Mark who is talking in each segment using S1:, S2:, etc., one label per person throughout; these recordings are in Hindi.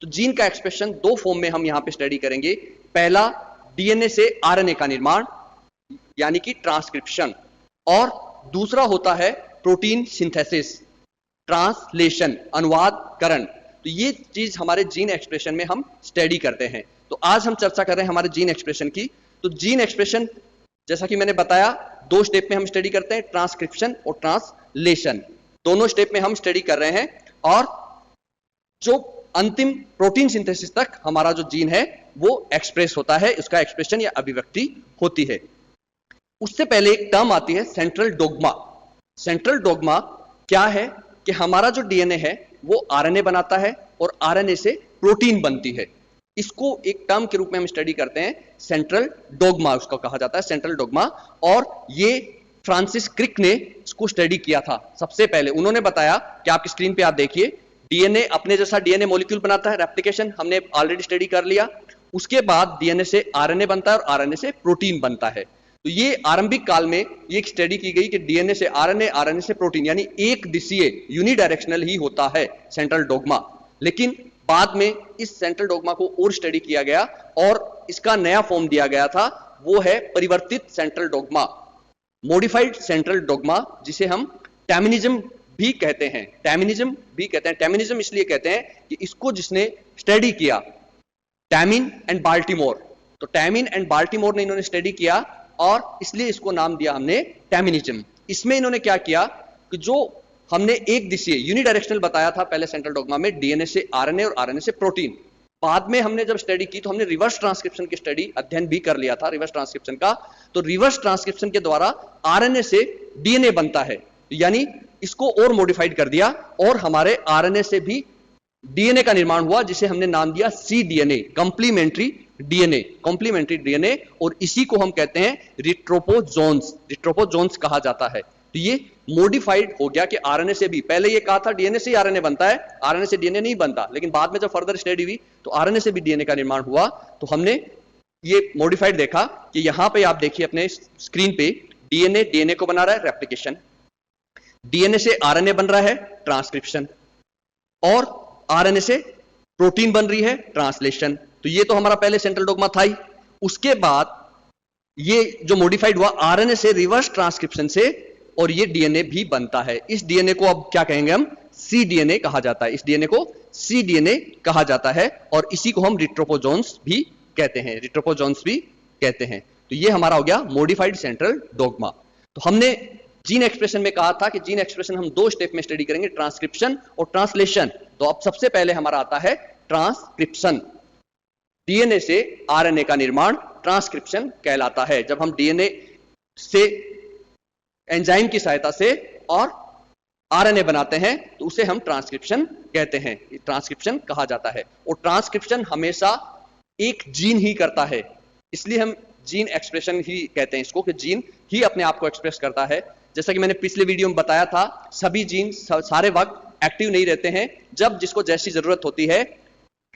S1: तो जीन का एक्सप्रेशन दो फॉर्म में हम यहां पे स्टडी करेंगे। पहला, डीएनए से आरएनए का निर्माण यानी कि ट्रांसक्रिप्शन, और दूसरा होता है प्रोटीन सिंथेसिस, ट्रांसलेशन, अनुवादकरण। तो ये चीज हमारे जीन एक्सप्रेशन में हम स्टडी करते हैं। तो आज हम चर्चा कर रहे हैं हमारे जीन एक्सप्रेशन की। तो जीन एक्सप्रेशन जैसा कि मैंने बताया दो स्टेप में हम स्टडी करते हैं, ट्रांसक्रिप्शन और ट्रांसलेशन। दोनों स्टेप में हम स्टडी कर रहे हैं, और जो अंतिम प्रोटीन सिंथेसिस तक हमारा जो जीन है वो एक्सप्रेस होता है, उसका एक्सप्रेशन या अभिव्यक्ति होती है। उससे पहले एक टर्म आती है सेंट्रल डोग्मा। सेंट्रल डोग्मा क्या है कि हमारा जो डीएनए है वो आरएनए बनाता है और आरएनए से प्रोटीन बनती है। इसको एक टर्म के रूप में हम स्टडी करते हैं, सेंट्रल डोग्मा उसको कहा जाता है, सेंट्रल डोग्मा। और ये फ्रांसिस क्रिक ने इसको स्टडी किया था सबसे पहले। उन्होंने बताया कि आपकी स्क्रीन पे आप देखिए, डीएनए अपने जैसा डीएनए मॉलिक्यूल बनाता है, रेप्लिकेशन हमने ऑलरेडी स्टडी कर लिया। उसके बाद डीएनए से आरएनए बनता है और आरएनए से प्रोटीन बनता है। तो ये आरंभिक काल में ये एक स्टडी की गई कि डीएनए से आरएनए, आरएनए से प्रोटीन, यानी एक दिशीय यूनिडायरेक्शनल ही होता है सेंट्रल डोग्मा। लेकिन बाद में इस सेंट्रल डोग्मा को और स्टडी किया गया और इसका नया फॉर्म दिया गया था, वो है परिवर्तित central dogma, modified central dogma, जिसे हम टैमिनिज्म भी कहते हैं। टैमिनिज्म भी कहते हैं। टैमिनिज्म इसलिए कहते हैं कि इसको जिसने स्टडी किया, टैमिन एंड बाल्टीमोर, तो टैमिन एंड बाल्टीमोर ने इन्होंने स्टडी किया और इसलिए इसको नाम दिया हमने टैमिनिज्म। इसमें इन्होंने क्या किया कि जो हमने एक दिशीय यूनिडायरेक्शनल बताया था पहले सेंट्रल डोग्मा में, डीएनए से आरएनए और आरएनए से प्रोटीन, बाद में हमने जब स्टडी की तो हमने रिवर्स ट्रांसक्रिप्शन की स्टडी अध्ययन भी कर लिया था, रिवर्स ट्रांसक्रिप्शन का। तो रिवर्स ट्रांसक्रिप्शन के द्वारा आरएनए से डीएनए बनता है, यानी इसको और मॉडिफाइड कर दिया और हमारे आरएनए से भी डीएनए का निर्माण हुआ, जिसे हमने नाम दिया C DNA, complementary DNA, complementary DNA. और इसी को हम कहते हैं रिट्रोपोजोन्स, रिट्रोपोजोन्स कहा जाता है। तो ये मॉडिफाइड हो गया कि आरएनए से भी, पहले ये कहा था डीएनए से ही आरएनए बनता है, आरएनए से डीएनए नहीं बनता, लेकिन बाद में जब फर्दर स्टडी हुई तो आरएनए से भी डीएनए का निर्माण हुआ। तो हमने ये मॉडिफाइड देखा कि यहां पे आप देखिए अपने स्क्रीन पे, डीएनए डीएनए को बना रहा है, रेप्लिकेशन, डीएनए से आरएनए बन रहा है, ट्रांसक्रिप्शन, और आरएनए से प्रोटीन बन रही है, ट्रांसलेशन। तो ये तो हमारा पहले सेंट्रल डोग्मा था ही। उसके बाद ये जो मॉडिफाइड हुआ आरएनए से रिवर्स ट्रांसक्रिप्शन से, और ये डीएनए भी बनता है। इस डीएनए को अब क्या कहेंगे हम, सी डीएनए कहा जाता है। इस डीएनए को सी डीएनए कहा जाता है और इसी को हम रिट्रोपोजोन्स भी कहते हैं, रिट्रोपोजोन्स भी कहते हैं। तो ये हमारा हो गया मॉडिफाइड सेंट्रल डोग्मा। तो हमने जीन एक्सप्रेशन में कहा था कि जीन एक्सप्रेशन हम दो स्टेप में स्टडी करेंगे, ट्रांसक्रिप्शन और ट्रांसलेशन। तो अब सबसे पहले हमारा आता है ट्रांसक्रिप्शन। डीएनए से आरएनए का निर्माण ट्रांसक्रिप्शन कहलाता है। जब हम डीएनए से एंजाइम की सहायता से और आरएनए बनाते हैं तो उसे हम ट्रांसक्रिप्शन कहते हैं, ट्रांसक्रिप्शन कहा जाता है। और ट्रांसक्रिप्शन हमेशा एक जीन ही करता है, इसलिए हम जीन एक्सप्रेशन ही कहते हैं इसको, कि जीन ही अपने आप को एक्सप्रेस करता है। जैसा कि मैंने पिछले वीडियो में बताया था, सभी जीन सारे वक्त एक्टिव नहीं रहते हैं, जब जिसको जैसी जरूरत होती है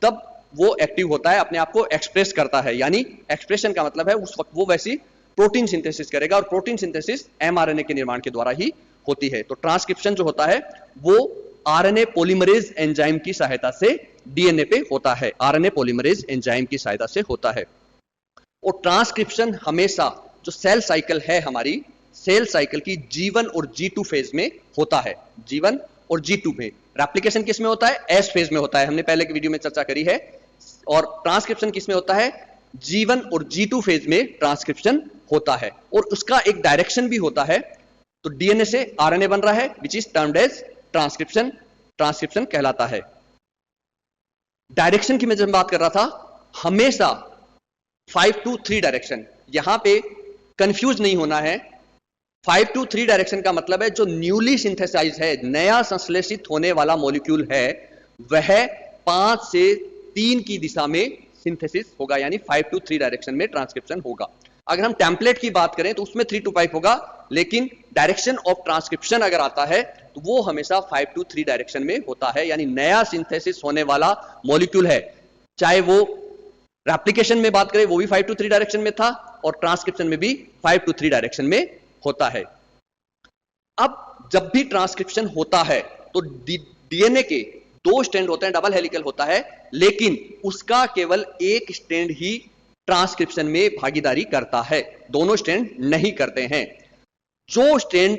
S1: तब वो एक्टिव होता है, अपने आप को एक्सप्रेस करता है। यानी एक्सप्रेशन का मतलब है उस वक्त वो वैसी प्रोटीन सिंथेसिस करेगा, और प्रोटीन सिंथेसिस एमआरएनए के निर्माण के द्वारा ही होती है। तो ट्रांसक्रिप्शन जो होता है वो आरएनए पॉलीमरेज एंजाइम की सहायता से डीएनए पे होता है, आरएनए पॉलीमरेज एंजाइम की सहायता से होता है। और ट्रांसक्रिप्शन हमेशा जो सेल साइकिल है हमारी, सेल साइकिल की G1 और G2 फेज में होता है, G1 और G2 में। रेप्लिकेशन किस में होता है, एस फेज में होता है, हमने पहले की वीडियो में चर्चा करी है। और ट्रांसक्रिप्शन किस में होता है, G1 और G2 फेज में ट्रांसक्रिप्शन होता है, और उसका एक डायरेक्शन भी होता है। तो डीएनए से आरएनए बन रहा है, which is termed as transcription, transcription कहलाता है। डायरेक्शन की मैं जब बात कर रहा था, हमेशा 5 to 3 डायरेक्शन, यहां पे कंफ्यूज नहीं होना है। 5 to 3 डायरेक्शन का मतलब है जो न्यूली सिंथेसाइज है, नया संश्लेषित होने वाला मॉलिक्यूल है, वह 5 से 3 की दिशा में सिंथेसिस होगा, यानी 5 to 3 डायरेक्शन में ट्रांसक्रिप्शन होगा। अगर हम टेम्पलेट की बात करें तो उसमें 3 to 5 होगा, लेकिन डायरेक्शन ऑफ ट्रांसक्रिप्शन अगर आता है तो वो हमेशा 5 to 3 डायरेक्शन में होता है। यानी नया सिंथेसिस होने वाला मॉलिक्यूल है, चाहे वो रेप्लिकेशन में बात करें वो भी 5 to 3 डायरेक्शन में था, और ट्रांसक्रिप्शन में भी 5 to 3 डायरेक्शन में होता है। अब जब भी ट्रांसक्रिप्शन होता है तो डीएनए के दो स्ट्रैंड होते हैं, डबल हेलिकल होता है, लेकिन उसका केवल एक स्ट्रैंड ही ट्रांसक्रिप्शन में भागीदारी करता है, दोनों स्ट्रैंड नहीं करते हैं। जो स्ट्रैंड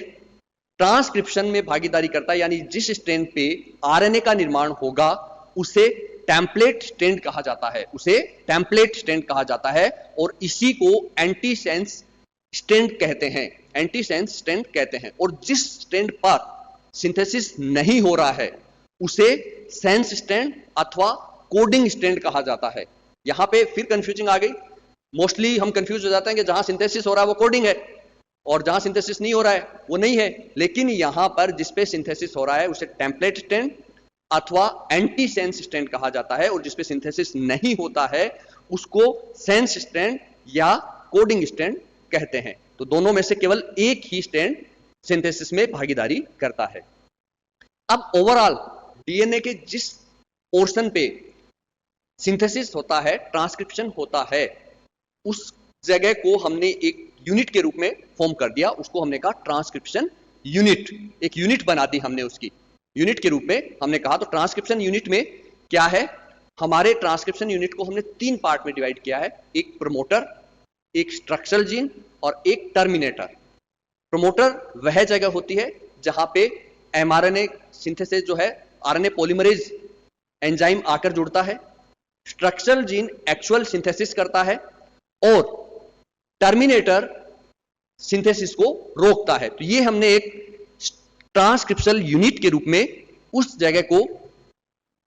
S1: ट्रांसक्रिप्शन में भागीदारी करता है, यानी जिस स्ट्रैंड पे आरएनए का निर्माण होगा, उसे टेम्पलेट स्ट्रैंड कहा जाता है, उसे टेम्पलेट स्ट्रैंड कहा जाता है, और इसी को एंटीसेंस स्ट्रैंड कहते हैं, एंटीसेंस स्ट्रैंड कहते हैं। और जिस स्ट्रैंड पर सिंथेसिस नहीं हो रहा है उसे सेंस स्ट्रैंड अथवा कोडिंग स्ट्रैंड कहा जाता है। यहां पे फिर कंफ्यूजिंग आ गई, मोस्टली हम कंफ्यूज हो जाते हैं कि जहां सिंथेसिस हो रहा है वो कोडिंग है और जहां सिंथेसिस नहीं हो रहा है वो नहीं है, लेकिन यहां पर जिसपे सिंथेसिस हो रहा है उसे टेम्पलेट स्ट्रैंड अथवा एंटी सेंस स्ट्रैंड कहा जाता है, और जिसपे सिंथेसिस नहीं होता है उसको सेंस स्ट्रैंड या कोडिंग स्ट्रैंड कहते हैं। तो दोनों में से केवल एक ही स्ट्रैंड सिंथेसिस में भागीदारी करता है। अब ओवरऑल डीएनए के जिस पोर्शन पे सिंथेसिस होता है, ट्रांसक्रिप्शन होता है, उस जगह को हमने एक यूनिट के रूप में फॉर्म कर दिया, उसको हमने कहा ट्रांसक्रिप्शन यूनिट, एक यूनिट बना दी हमने, उसकी यूनिट के रूप में हमने कहा। तो ट्रांसक्रिप्शन यूनिट में क्या है, हमारे ट्रांसक्रिप्शन यूनिट को हमने तीन पार्ट में डिवाइड किया है, एक प्रमोटर, एक स्ट्रक्चरल जीन और एक टर्मिनेटर। प्रमोटर वह जगह होती है जहां पे एमआरएनए सिंथेसिस जो है, आरएनए पॉलीमरेज एंजाइम आकर जुड़ता है, स्ट्रक्चरल जीन एक्चुअल सिंथेसिस करता है और टर्मिनेटर सिंथेसिस को रोकता है। तो ये हमने एक ट्रांसक्रिप्शनल यूनिट के रूप में उस जगह को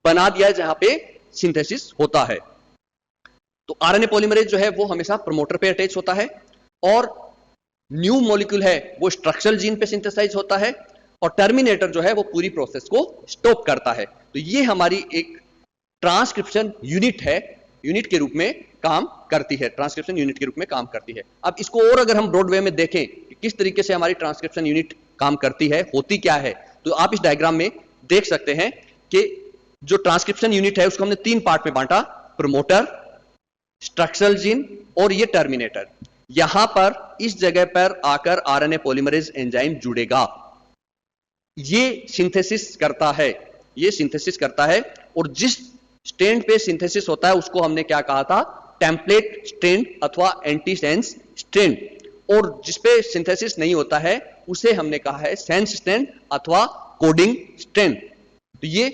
S1: बना दिया जहां पे सिंथेसिस होता है। तो आरएनए पॉलीमरेज जो है वो हमेशा प्रमोटर पे अटैच होता है, और न्यू मॉलिक्यूल है वो स्ट्रक्चरल जीन पे सिंथेसाइज होता है, और टर्मिनेटर जो है वो पूरी प्रोसेस को स्टॉप करता है। तो ये हमारी एक ट्रांसक्रिप्शन यूनिट है, यूनिट के रूप में काम करती है, ट्रांसक्रिप्शन यूनिट के रूप में काम करती है। अब इसको और अगर हम ब्रॉड वे में देखें कि किस तरीके से हमारी ट्रांसक्रिप्शन यूनिट काम करती है, होती क्या है, तो आप इस डायग्राम में देख सकते हैं कि जो ट्रांसक्रिप्शन यूनिट है उसको हमने तीन पार्ट में बांटा, प्रमोटर, स्ट्रक्चरल जीन और ये टर्मिनेटर। यहां पर इस जगह पर आकर आरएनए पॉलीमरेज एंजाइम जुड़ेगा, ये सिंथेसिस करता है, ये सिंथेसिस करता है, और जिस स्ट्रैंड पे सिंथेसिस होता है उसको हमने क्या कहा था, टेम्पलेट स्ट्रैंड अथवा एंटीसेंस स्ट्रैंड, और जिसपे सिंथेसिस नहीं होता है उसे हमने कहा है सेंस स्ट्रैंड अथवा कोडिंग स्ट्रैंड। तो ये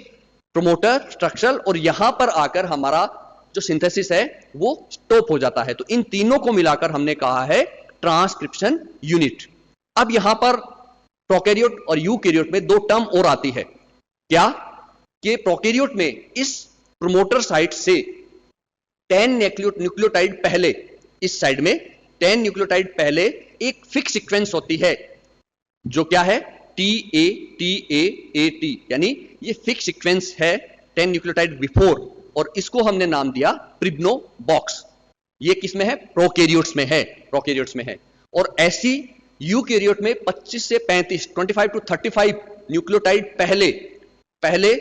S1: प्रमोटर, स्ट्रक्चरल और यहां पर आकर हमारा जो सिंथेसिस है वो स्टॉप हो जाता है। तो इन तीनों को मिलाकर हमने कहा है ट्रांसक्रिप्शन यूनिट। अब यहां पर प्रोकैरियोट और यूकैरियोट में दो टर्म और आती है, क्या कि प्रोकैरियोट में इस प्रमोटर साइट से 10 न्यूक्लियोटाइड पहले, इस साइड में 10 न्यूक्लियोटाइड पहले एक फिक्स सीक्वेंस होती है जो क्या है, TATAAT, यानी ये फिक्स सीक्वेंस है 10 न्यूक्लियोटाइड बिफोर, और इसको हमने नाम दिया प्रिब्नो बॉक्स। ये किसमें है, प्रोकैरियोट्स में है, प्रोकैरियोट्स में है। और ऐसी यूकैरियोट में 25 से 35, 25 to 35 न्यूक्लियोटाइड पहले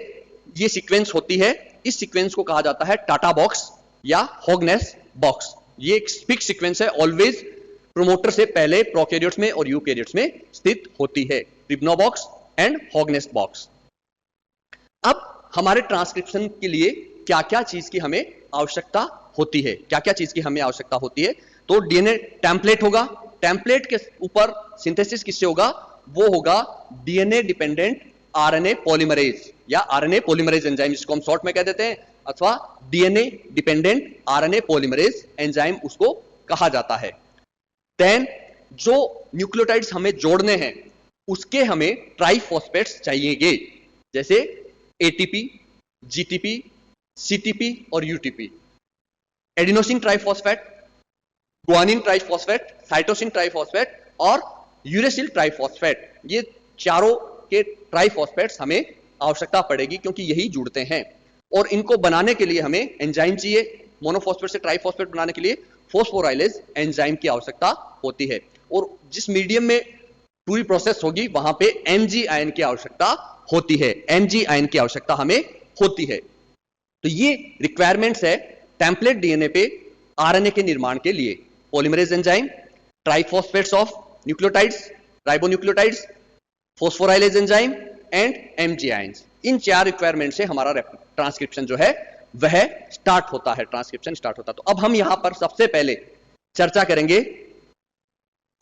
S1: ये सीक्वेंस होती है। इस सीक्वेंस को कहा जाता है टाटा बॉक्स या हॉगनेस बॉक्स। ये एक फिक्स सीक्वेंस है, ऑलवेज प्रोमोटर से पहले प्रोकैरियोट्स में और यूकैरियोट्स में स्थित होती है, प्रिब्नो बॉक्स एंड हॉगनेस बॉक्स। अब हमारे ट्रांसक्रिप्शन के लिए क्या क्या चीज की हमें आवश्यकता होती है, क्या क्या चीज की हमें आवश्यकता होती है, तो डीएनए टेम्पलेट होगा, टेम्पलेट के ऊपर सिंथेसिस किससे होगा, वो होगा डीएनए डिपेंडेंट आरएनए पॉलीमरेज या आरएनए पॉलीमरेज एंजाइम, जिसको हम शॉर्ट में कह देते हैं, अथवा DNA dependent RNA polymerase enzyme उसको कहा जाता है। देन जो न्यूक्लियोटाइड्स हमें जोड़ने हैं उसके हमें ट्राइफॉस्फेट्स चाहिएगे, जैसे एटीपी, जीटीपी, सीटीपी और UTP. Adenosine triphosphate, guanine triphosphate, cytosine triphosphate और यूरेसिल ट्राइफॉस्फेट, ये चारों के ट्राइफॉस्फेट्स हमें आवश्यकता पड़ेगी क्योंकि यही जुड़ते हैं। और इनको बनाने के लिए हमें एंजाइम चाहिए, मोनोफॉस्फेट से ट्राइफॉस्फेट बनाने के लिए फॉस्फोराइलेज एंजाइम की आवश्यकता होती है। और जिस मीडियम में पूरी प्रोसेस होगी वहां पे एमजी आयन की आवश्यकता होती है, एमजी आयन की आवश्यकता हमें होती है। तो ये रिक्वायरमेंट्स है टेम्पलेट डीएनए पे आरएनए के निर्माण के लिए, polymerase enzyme, triphosphates of nucleotides, ribonucleotides, phosphorylase enzyme and MG ions. इन 4 रिक्वायरमेंट से हमारा ट्रांसक्रिप्शन जो है वह स्टार्ट होता है, ट्रांसक्रिप्शन स्टार्ट होता है। तो अब हम यहां पर सबसे पहले चर्चा करेंगे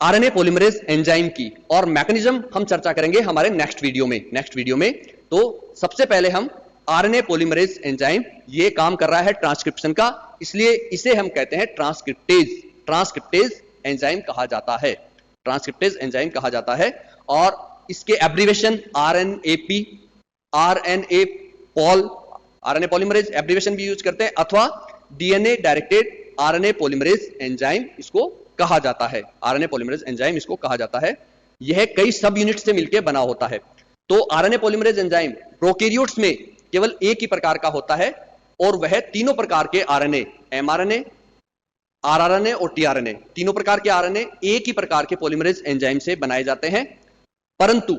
S1: आरएनए पॉलीमरेज एंजाइम की, और मैकेनिज्म हम चर्चा करेंगे हमारे नेक्स्ट वीडियो में। तो सबसे पहले हम आरएनए पॉलीमरेज एंजाइम, ये काम कर रहा है ट्रांसक्रिप्शन का, इसलिए इसे हम कहते हैं ट्रांसक्रिप्टेज एंजाइम कहा जाता है, ट्रांसक्रिप्टेज एंजाइम कहा जाता है। और इसके एब्रीवेशन आरएनएपी, आरएनए पॉलीमरेज एब्रीवेशन भी यूज करते हैं, अथवा DNA directed RNA polymerase enzyme इसको कहा जाता है, आरएनए पॉलीमरेज एंजाइम इसको कहा जाता है। यह कई सब यूनिट से मिलकर बना होता है। तो आरएनए पॉलीमरेज एंजाइम प्रोकैरियोट्स में केवल एक ही प्रकार का होता है, और वह तीनों प्रकार के आरएनए, एमआरएनए, आरआरएनए और टीआरएनए, तीनों प्रकार के आरएनए एक ही प्रकार के पॉलीमरेज एंजाइम से बनाए जाते हैं। परंतु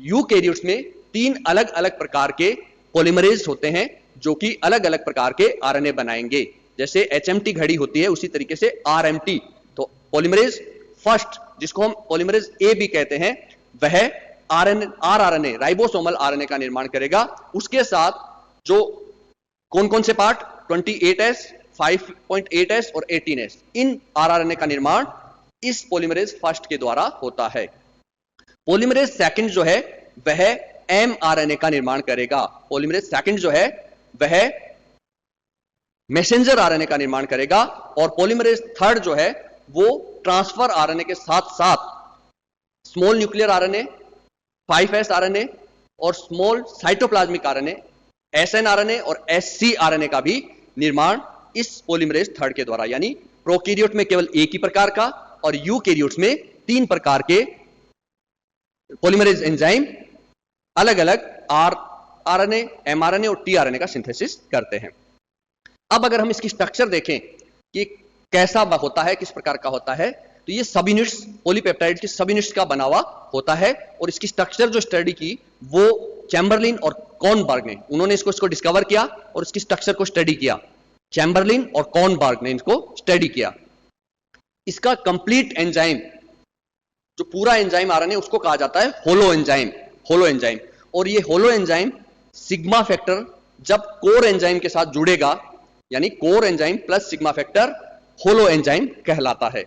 S1: यूकैरियोट्स में 3 अलग अलग प्रकार के पॉलीमरेज होते हैं जो कि अलग अलग प्रकार के आरएनए बनाएंगे। जैसे एचएमटी घड़ी होती है, उसी तरीके से आरएमटी, तो पॉलीमरेज फर्स्ट, जिसको हम पॉलीमरेज ए भी कहते हैं, वह आरआरएनए, राइबोसोमल आरएनए का निर्माण करेगा। उसके साथ जो कौन कौन से पार्ट, 28S, 5.8S और 18S, इन आरआरएनए का निर्माण इस पॉलीमरेज फर्स्ट के द्वारा होता है। पॉलीमरेज सेकंड जो है वह एमआरएनए का निर्माण करेगा। पॉलीमरेज सेकंड जो है वह मैसेंजर आरएनए का निर्माण करेगा, और पॉलीमरेज थर्ड जो है वो ट्रांसफर आरएनए के साथ साथ small nuclear RNA, 5S RNA और small cytoplasmic RNA, SN RNA और SC आरएनए का भी निर्माण इस पॉलीमरेज थर्ड के द्वारा, यानी प्रोकैरियोट में केवल एक ही प्रकार का और यूकैरियोट्स में 3 प्रकार के पॉलीमरेज एंजाइम अलग अलग आरएनए, एमआरएनए और टीआरएनए का सिंथेसिस करते हैं। अब अगर हम इसकी स्ट्रक्चर देखें कि कैसा होता है, किस प्रकार का होता है, तो ये सब यूनिट्स, पॉलीपेप्टाइड के सब यूनिट्स का बना हुआ होता है। और इसकी स्ट्रक्चर जो स्टडी की वो चैम्बरलिन और कॉर्नबर्ग ने, उन्होंने इसको डिस्कवर किया और इसकी स्ट्रक्चर को स्टडी किया। चैम्बरलिन और कॉर्नबर्ग ने इसको स्टडी किया। इसका कंप्लीट एंजाइम, जो पूरा एंजाइम आरएनए, उसको कहा जाता है होलो एंजाइम। और ये होलो एंजाइम सिग्मा फैक्टर जब कोर एंजाइम के साथ जुड़ेगा, यानी core enzyme plus sigma factor holo enzyme कहलाता है,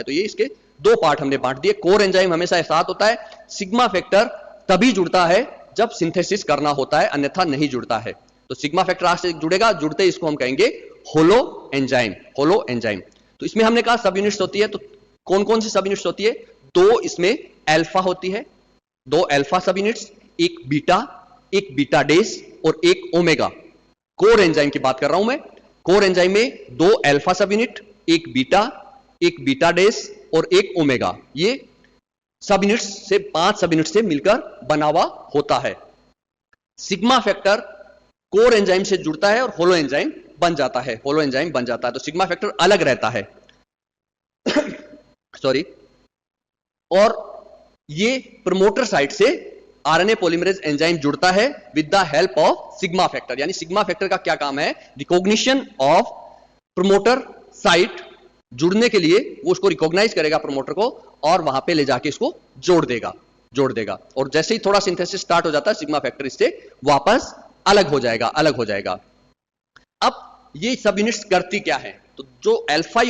S1: तो ये इसके 2 पार्ट हमने बांट दिए। कोर एंजाइम हमेशा साथ होता है, सिग्मा फैक्टर तभी जुड़ता है जब सिंथेसिस करना होता है, अन्यथा नहीं जुड़ता है। तो सिग्मा फैक्टर आज से जुड़ेगा, जुड़ते इसको हम कहेंगे होलो एंजाइम। तो इसमें हमने कहा सब यूनिट्स होती है, तो कौन कौन सी सब यूनिट्स होती है? 2 इसमें अल्फा होती है, 2 अल्फा सब यूनिट्स, एक बीटा डेस और एक ओमेगा। कोर एंजाइम की बात कर रहा हूं मैं। कोर एंजाइम में 2 अल्फा सब यूनिट, एक बीटा डेस और एक ओमेगा। ये सब यूनिट्स से 5 सब यूनिट से मिलकर बना हुआ होता है। सिग्मा फैक्टर कोर एंजाइम से जुड़ता है और होलो एंजाइम बन जाता है, तो सिग्मा फैक्टर अलग रहता है सॉरी। और ये प्रमोटर साइट से आरएनए पॉलीमरेज एंजाइम जुड़ता है with the help of sigma factor. यानी सिग्मा फैक्टर का क्या काम है? रिकॉग्निशन ऑफ प्रमोटर साइट, जुड़ने के लिए वो उसको रिकॉग्नाइज करेगा प्रमोटर को, और वहां पे ले जाके इसको जोड़ देगा। और जैसे ही थोड़ा सिंथेसिस स्टार्ट हो जाता है, सिग्मा फैक्टर इससे वापस अलग हो जाएगा। अब ये सब यूनिट्स करती क्या है? तो जो अल्फा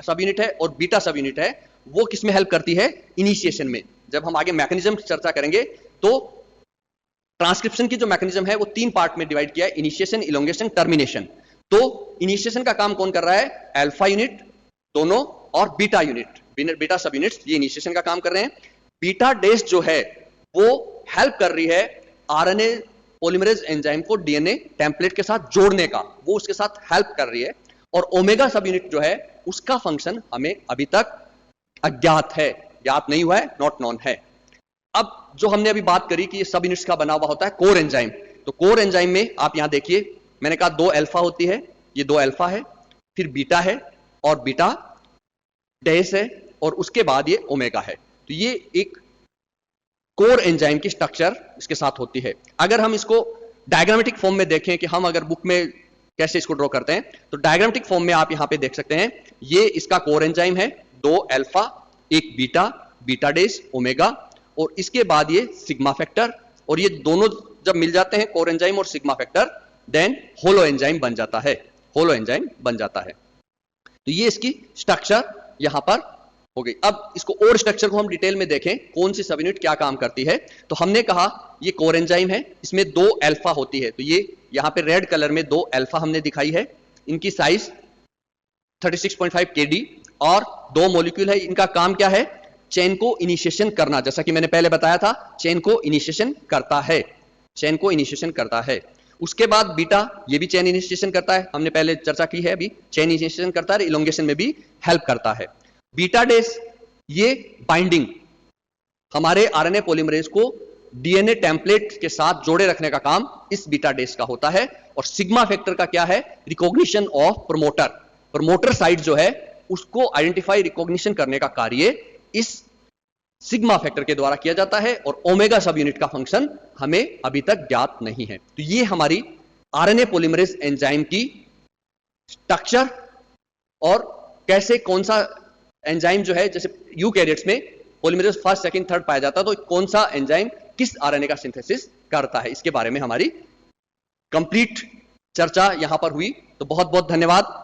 S1: सब यूनिट है और बीटा सब यूनिट है, वो किसमें हेल्प करती है? इनिशिएशन में। जब हम आगे मैकेनिज्म चर्चा करेंगे तो ट्रांसक्रिप्शन की जो मैकेनिज्म है वो 3 पार्ट में डिवाइड किया है, इनिशिएशन, इलोंगेशन, टर्मिनेशन। तो इनिशिएशन का काम कौन कर रहा है? अल्फा यूनिट दोनों और बीटा सब यूनिट्स, ये इनिशिएशन का काम कर रहे हैं। बीटा डेस जो है वो हेल्प कर रही है आरएनए पॉलीमरेज एंजाइम को डीएनए टेम्पलेट के साथ जोड़ने का, वो उसके साथ हेल्प कर रही है। और ओमेगा सब यूनिट जो है उसका फंक्शन हमें अभी तक अज्ञात है, ज्ञात नहीं हुआ है, नॉट नॉन है। अब जो हमने अभी बात करी कि ये सब यूनिट्स का बना हुआ होता है कोर एंजाइम, तो कोर एंजाइम में आप यहां देखिए, मैंने कहा 2 अल्फा होती है, ये 2 अल्फा है, फिर बीटा है और बीटा डेस है, और उसके बाद ये ओमेगा है। तो ये एक कोर एंजाइम की स्ट्रक्चर इसके साथ होती है। अगर हम इसको डायग्रामेटिक फॉर्म में देखें कि हम अगर बुक में कैसे इसको ड्रॉ करते हैं, तो डायग्रामेटिक फॉर्म में आप यहां पे देख सकते हैं, ये इसका कोर एंजाइम है, 2 अल्फा, एक बीटा डेस, ओमेगा, और इसके बाद ये सिग्मा फैक्टर, और ये दोनों जब मिल जाते हैं कोर एंजाइम और sigma factor, then holoenzyme बन जाता है, होलो एंजाइम बन जाता है। तो ये इसकी स्ट्रक्चर यहां पर हो गई। अब इसको और स्ट्रक्चर को हम डिटेल में देखें, कौन सी सब यूनिट क्या काम करती है। तो हमने कहा ये कोर एंजाइम है, इसमें 2 अल्फा होती है। तो ये यहां पे रेड कलर में 2 अल्फा हमने दिखाई है, इनकी साइज 36.5 kD और 2 मॉलिक्यूल है। इनका काम क्या है, चेन को इनिशिएशन करना, जैसा कि मैंने पहले बताया था, चेन को इनिशिएशन करता है, चेन को इनिशिएशन करता है। उसके बाद बीटा, ये भी चेन इनिशिएशन करता है, हमने पहले चर्चा की है, अभी चेन इनिशिएशन करता है, इलोंगेशन में भी हेल्प करता है। बीटा डेस, ये बाइंडिंग, हमारे आरएनए पॉलीमरेज को डीएनए टेम्पलेट के साथ जोड़े रखने का काम इस बीटा डेस का होता है। और सिग्मा फैक्टर का क्या है, recognition of promoter, promoter site जो है उसको आइडेंटिफाई रिकॉग्निशन करने का कार्य इस सिग्मा फैक्टर के द्वारा किया जाता है। और ओमेगा सब यूनिट का फंक्शन हमें अभी तक ज्ञात नहीं है। तो ये हमारी आरएनए पॉलीमरेज एंजाइम की स्ट्रक्चर और कैसे कौन सा एंजाइम जो है, जैसे यूकैरियोट्स में पॉलीमरेज फर्स्ट सेकंड थर्ड पाया जाता है, तो कौन सा एंजाइम किस आरएनए का सिंथेसिस करता है, इसके बारे में हमारी कंप्लीट चर्चा यहां पर हुई। तो बहुत बहुत धन्यवाद।